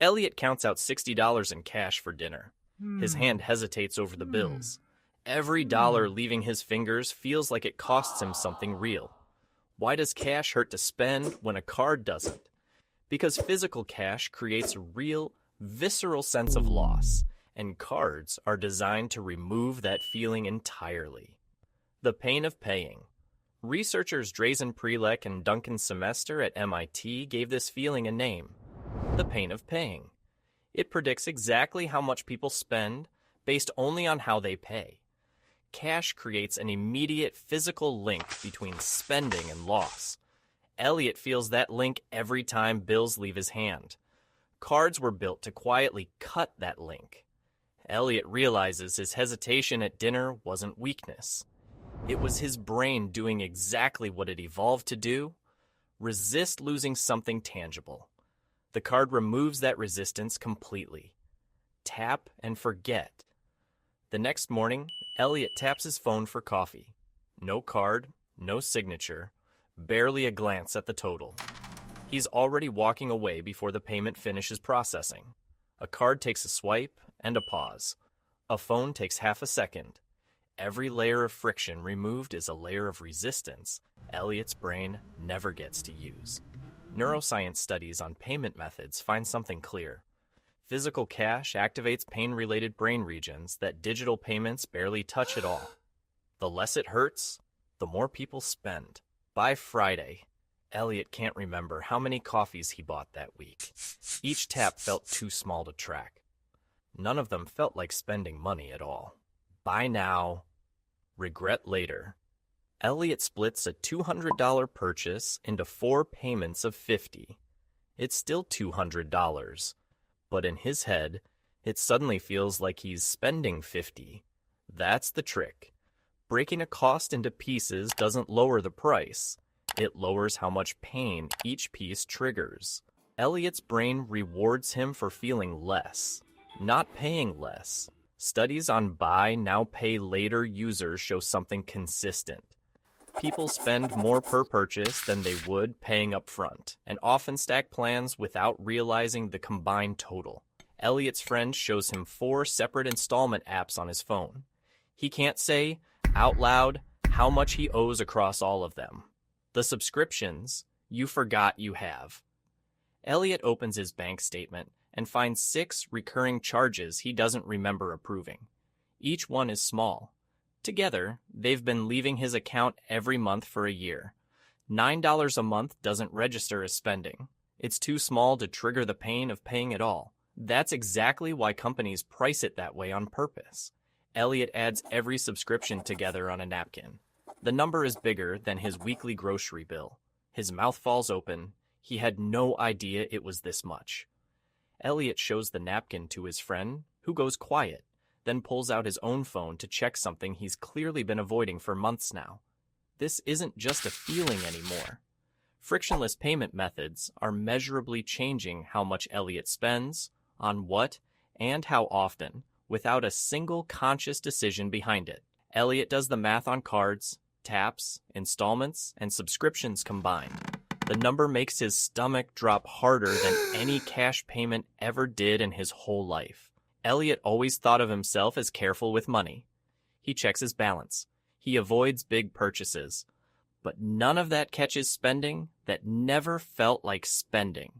Elliot counts out $60 in cash for dinner. His hand hesitates over the bills. Every dollar leaving his fingers feels like it costs him something real. Why does cash hurt to spend when a card doesn't? Because physical cash creates a real, visceral sense of loss, and cards are designed to remove that feeling entirely. The pain of paying. Researchers Drazen Prelek and Duncan Semester at MIT gave this feeling a name: the pain of paying. It predicts exactly how much people spend based only on how they pay. Cash creates an immediate physical link between spending and loss. Elliot feels that link every time bills leave his hand. Cards were built to quietly cut that link. Elliot realizes his hesitation at dinner wasn't weakness. It was his brain doing exactly what it evolved to do: resist losing something tangible. The card removes that resistance completely. Tap and forget. The next morning, Elliot taps his phone for coffee. No card, no signature, barely a glance at the total. He's already walking away before the payment finishes processing. A card takes a swipe and a pause. A phone takes half a second. Every layer of friction removed is a layer of resistance Elliot's brain never gets to use. Neuroscience studies on payment methods find something clear. Physical cash activates pain-related brain regions that digital payments barely touch at all. The less it hurts, the more people spend. By Friday, Elliot can't remember how many coffees he bought that week. Each tap felt too small to track. None of them felt like spending money at all. Buy now, regret later. Elliot splits a $200 purchase into 4 payments of $50. It's still $200, but in his head, it suddenly feels like he's spending $50. That's the trick. Breaking a cost into pieces doesn't lower the price. It lowers how much pain each piece triggers. Elliot's brain rewards him for feeling less, not paying less. Studies on buy now pay later users show something consistent. People spend more per purchase than they would paying up front, and often stack plans without realizing the combined total. Elliot's friend shows him 4 separate installment apps on his phone. He can't say, out loud, how much he owes across all of them. The subscriptions you forgot you have. Elliot opens his bank statement and finds 6 recurring charges he doesn't remember approving. Each one is small. Together, they've been leaving his account every month for a year. $9 a month doesn't register as spending. It's too small to trigger the pain of paying it all. That's exactly why companies price it that way on purpose. Elliot adds every subscription together on a napkin. The number is bigger than his weekly grocery bill. His mouth falls open. He had no idea it was this much. Elliot shows the napkin to his friend, who goes quiet, then pulls out his own phone to check something he's clearly been avoiding for months now. This isn't just a feeling anymore. Frictionless payment methods are measurably changing how much Elliot spends, on what, and how often, without a single conscious decision behind it. Elliot does the math on cards, taps, installments, and subscriptions combined. The number makes his stomach drop harder than any cash payment ever did in his whole life. Elliot always thought of himself as careful with money. He checks his balance. He avoids big purchases. But none of that catches spending that never felt like spending.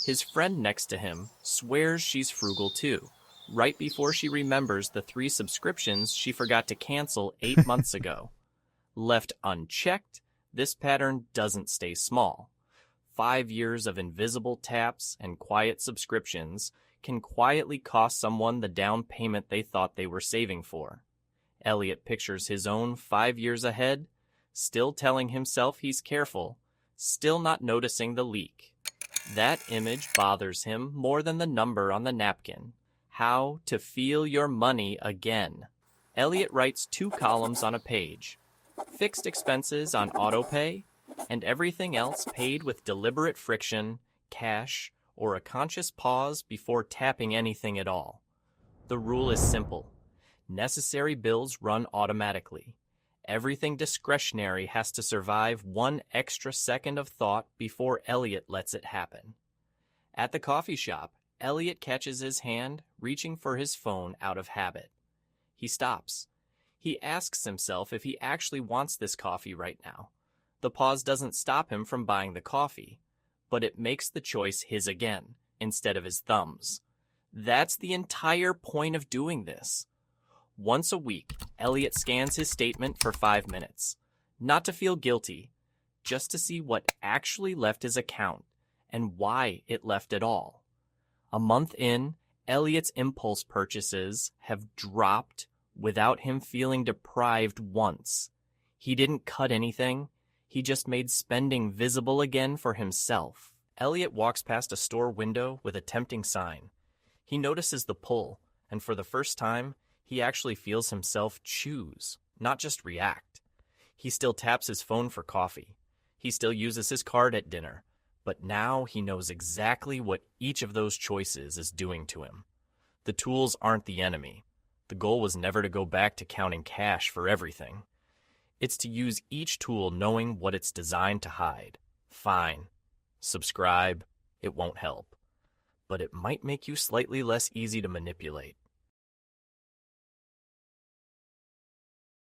His friend next to him swears she's frugal too, right before she remembers the 3 subscriptions she forgot to cancel 8 months ago. Left unchecked, this pattern doesn't stay small. 5 years of invisible taps and quiet subscriptions can quietly cost someone the down payment they thought they were saving for. Elliot pictures his own 5 years ahead, still telling himself he's careful, still not noticing the leak. That image bothers him more than the number on the napkin. How to feel your money again. Elliot writes 2 columns on a page. Fixed expenses on autopay, and everything else paid with deliberate friction, cash, or a conscious pause before tapping anything at all. The rule is simple. Necessary bills run automatically. Everything discretionary has to survive 1 extra second of thought before Elliot lets it happen. At the coffee shop, Elliot catches his hand, reaching for his phone out of habit. He stops. He asks himself if he actually wants this coffee right now. The pause doesn't stop him from buying the coffee, but it makes the choice his again, instead of his thumb's. That's the entire point of doing this. Once a week, Elliot scans his statement for 5 minutes. Not to feel guilty, just to see what actually left his account and why it left at all. A month in, Elliot's impulse purchases have dropped without him feeling deprived once. He didn't cut anything. He just made spending visible again for himself. Elliot walks past a store window with a tempting sign. He notices the pull, and for the first time, he actually feels himself choose, not just react. He still taps his phone for coffee. He still uses his card at dinner, but now he knows exactly what each of those choices is doing to him. The tools aren't the enemy. The goal was never to go back to counting cash for everything. It's to use each tool knowing what it's designed to hide. Fine. Subscribe. It won't help. But it might make you slightly less easy to manipulate.